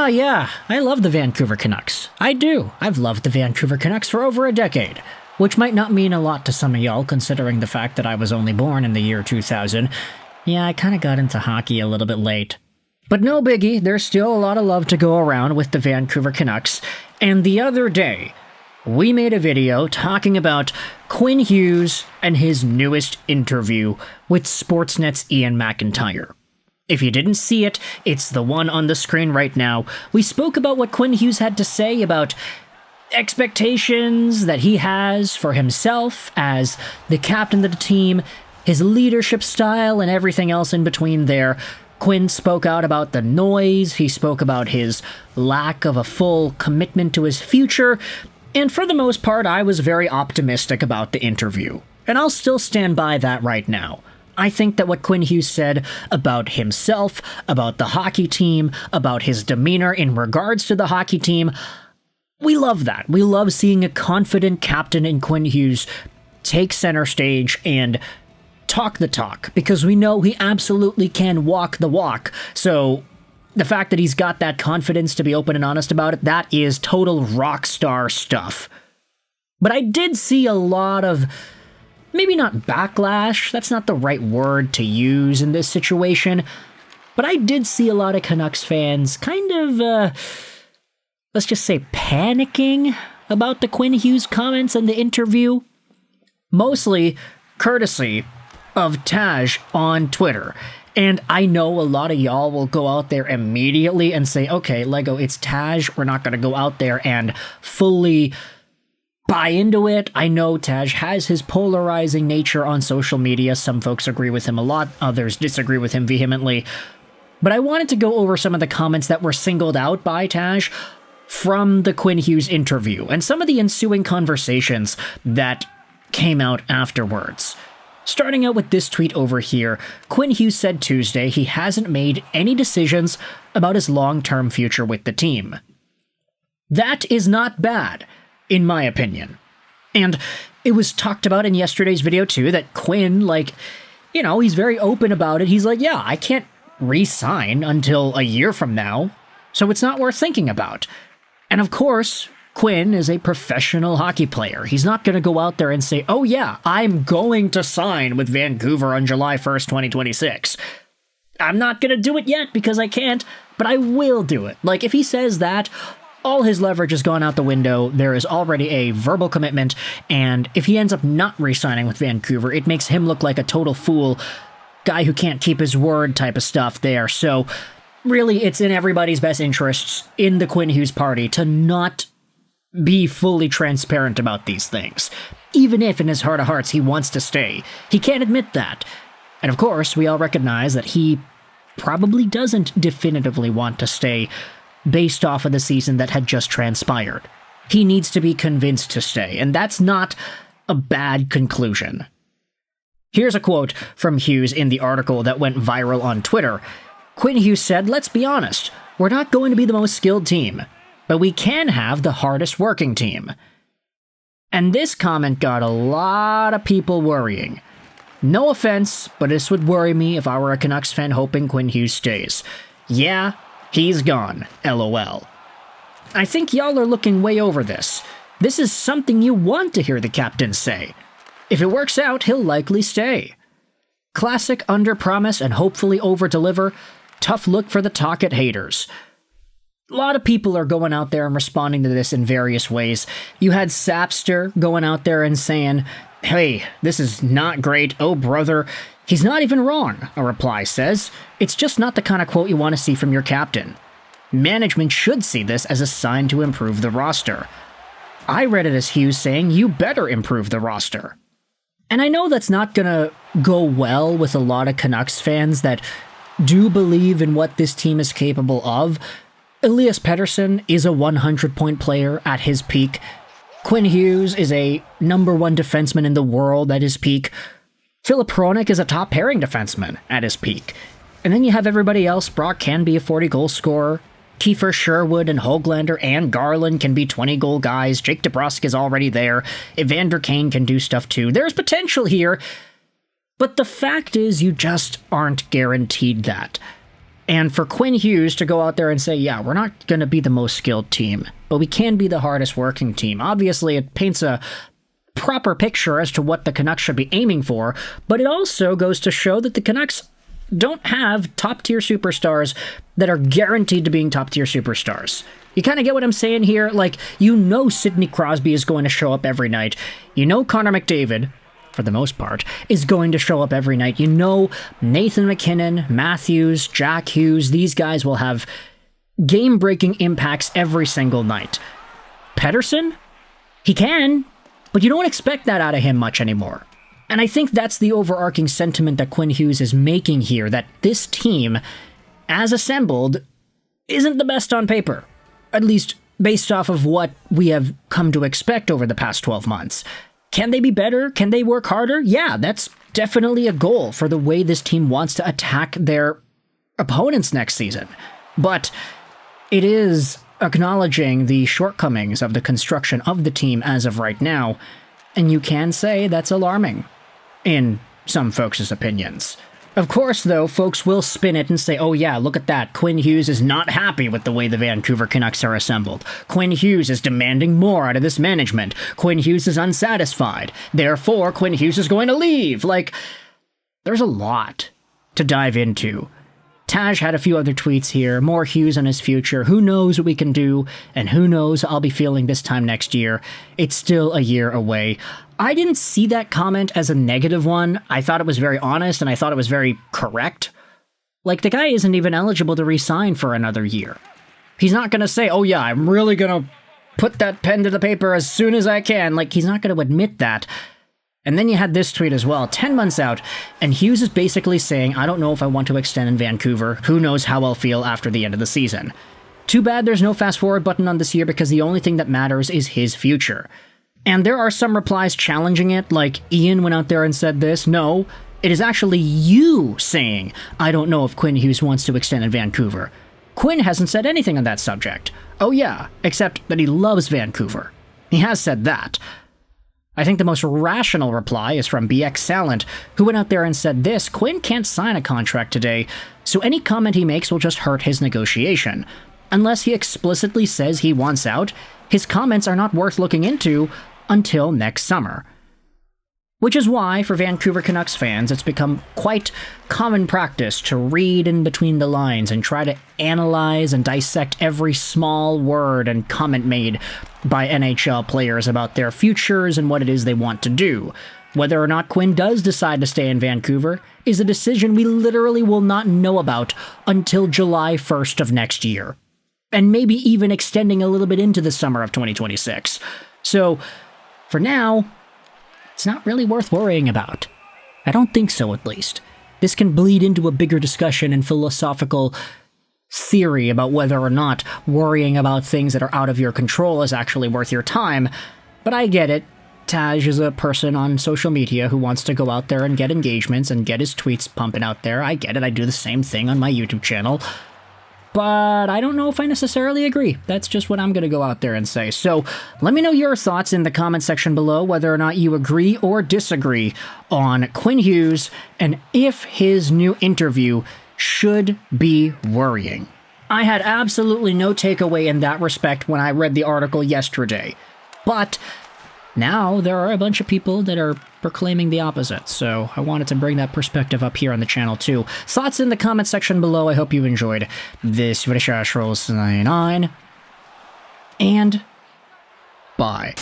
Yeah, I love the Vancouver Canucks. I do. I've loved the Vancouver Canucks for over a decade. Which might not mean a lot to some of y'all, considering the fact that I was only born in the year 2000. Yeah, I kinda got into hockey a little bit late. But no biggie, there's still a lot of love to go around with the Vancouver Canucks. And the other day, we made a video talking about Quinn Hughes and his newest interview with Sportsnet's Ian McIntyre. If you didn't see it, it's the one on the screen right now. We spoke about what Quinn Hughes had to say about expectations that he has for himself as the captain of the team, his leadership style, and everything else in between there. Quinn spoke out about the noise, he spoke about his lack of a full commitment to his future, and for the most part, I was very optimistic about the interview. And I'll still stand by that right now. I think that what Quinn Hughes said about himself, about the hockey team, about his demeanor in regards to the hockey team, we love that. We love seeing a confident captain in Quinn Hughes take center stage and talk the talk, because we know he absolutely can walk the walk. So the fact that he's got that confidence to be open and honest about it, that is total rock star stuff. But I did see a lot of, maybe not backlash, that's not the right word to use in this situation, but I did see a lot of Canucks fans kind of, let's just say panicking about the Quinn Hughes comments in the interview. Mostly courtesy of Taj on Twitter. And I know a lot of y'all will go out there immediately and say, okay, Lego, it's Taj. We're not going to go out there and fully buy into it. I know Taj has his polarizing nature on social media. Some folks agree with him a lot. Others disagree with him vehemently. But I wanted to go over some of the comments that were singled out by Taj from the Quinn Hughes interview and some of the ensuing conversations that came out afterwards. Starting out with this tweet over here, Quinn Hughes said Tuesday he hasn't made any decisions about his long-term future with the team. That is not bad, in my opinion. And it was talked about in yesterday's video too, that Quinn, he's very open about it. He's like, yeah, I can't re-sign until a year from now, so it's not worth thinking about. And of course, Quinn is a professional hockey player. He's not going to go out there and say, oh yeah, I'm going to sign with Vancouver on July 1st, 2026. I'm not going to do it yet because I can't, but I will do it. Like, if he says that, all his leverage has gone out the window. There is already a verbal commitment, and if he ends up not re-signing with Vancouver, it makes him look like a total fool, guy who can't keep his word type of stuff there. So really, it's in everybody's best interests in the Quinn Hughes party to not be fully transparent about these things. Even if in his heart of hearts he wants to stay, he can't admit that. And of course, we all recognize that he probably doesn't definitively want to stay based off of the season that had just transpired. He needs to be convinced to stay, and that's not a bad conclusion. Here's a quote from Hughes in the article that went viral on Twitter. Quinn Hughes said, "Let's be honest, we're not going to be the most skilled team, but we can have the hardest working team." And this comment got a lot of people worrying. No offense, but this would worry me if I were a Canucks fan hoping Quinn Hughes stays. Yeah, he's gone, LOL. I think y'all are looking way over this. This is something you want to hear the captain say. If it works out, he'll likely stay. Classic under-promise and hopefully over-deliver. Tough look for the Talk-It haters. A lot of people are going out there and responding to this in various ways. You had Sapster going out there and saying, "Hey, this is not great. Oh, brother." "He's not even wrong," a reply says. "It's just not the kind of quote you want to see from your captain. Management should see this as a sign to improve the roster." I read it as Hughes saying, "You better improve the roster." And I know that's not gonna go well with a lot of Canucks fans that do believe in what this team is capable of. Elias Pettersson is a 100-point player at his peak. Quinn Hughes is a #1 defenseman in the world at his peak. Filip Hronek is a top pairing defenseman at his peak. And then you have everybody else. Brock can be a 40-goal scorer. Kiefer Sherwood and Höglander and Garland can be 20-goal guys. Jake DeBrusk is already there. Evander Kane can do stuff too. There's potential here, but the fact is you just aren't guaranteed that. And for Quinn Hughes to go out there and say, yeah, we're not going to be the most skilled team, but we can be the hardest working team. Obviously, it paints a proper picture as to what the Canucks should be aiming for, but it also goes to show that the Canucks don't have top-tier superstars that are guaranteed to being top-tier superstars. You kind of get what I'm saying here? Like, you know Sidney Crosby is going to show up every night. You know Connor McDavid, for the most part, is going to show up every night. You know Nathan McKinnon, Matthews, Jack Hughes, these guys will have game-breaking impacts every single night. Pettersson? He can, but you don't expect that out of him much anymore. And I think that's the overarching sentiment that Quinn Hughes is making here, that this team, as assembled, isn't the best on paper. At least based off of what we have come to expect over the past 12 months. Can they be better? Can they work harder? Yeah, that's definitely a goal for the way this team wants to attack their opponents next season. But it is acknowledging the shortcomings of the construction of the team as of right now, and you can say that's alarming, in some folks' opinions. Of course, though, folks will spin it and say, oh yeah, look at that, Quinn Hughes is not happy with the way the Vancouver Canucks are assembled. Quinn Hughes is demanding more out of this management. Quinn Hughes is unsatisfied. Therefore, Quinn Hughes is going to leave. Like, there's a lot to dive into. Taj had a few other tweets here, more Hughes on his future. Who knows what we can do, and who knows I'll be feeling this time next year. It's still a year away. I didn't see that comment as a negative one. I thought it was very honest, and I thought it was very correct. Like, the guy isn't even eligible to re-sign for another year. He's not going to say, oh yeah, I'm really going to put that pen to the paper as soon as I can. Like, he's not going to admit that. And then you had this tweet as well, 10 months out, and Hughes is basically saying, I don't know if I want to extend in Vancouver. Who knows how I'll feel after the end of the season. Too bad there's no fast forward button on this year because the only thing that matters is his future. And there are some replies challenging it, like Ian went out there and said this. No, it is actually you saying, I don't know if Quinn Hughes wants to extend in Vancouver. Quinn hasn't said anything on that subject. Oh yeah, except that he loves Vancouver. He has said that. I think the most rational reply is from BX Sallant, who went out there and said this, Quinn can't sign a contract today, so any comment he makes will just hurt his negotiation. Unless he explicitly says he wants out, his comments are not worth looking into until next summer. Which is why, for Vancouver Canucks fans, it's become quite common practice to read in between the lines and try to analyze and dissect every small word and comment made by NHL players about their futures and what it is they want to do. Whether or not Quinn does decide to stay in Vancouver is a decision we literally will not know about until July 1st of next year. And maybe even extending a little bit into the summer of 2026. So, for now, it's not really worth worrying about. I don't think so, at least. This can bleed into a bigger discussion and philosophical theory about whether or not worrying about things that are out of your control is actually worth your time, but I get it. Taj is a person on social media who wants to go out there and get engagements and get his tweets pumping out there. I get it, I do the same thing on my YouTube channel. But I don't know if I necessarily agree. That's just what I'm going to go out there and say. So let me know your thoughts in the comment section below, whether or not you agree or disagree on Quinn Hughes and if his new interview should be worrying. I had absolutely no takeaway in that respect when I read the article yesterday. But now there are a bunch of people that are proclaiming the opposite, so I wanted to bring that perspective up here on the channel too. Thoughts in the comment section below. I hope you enjoyed this video. And bye.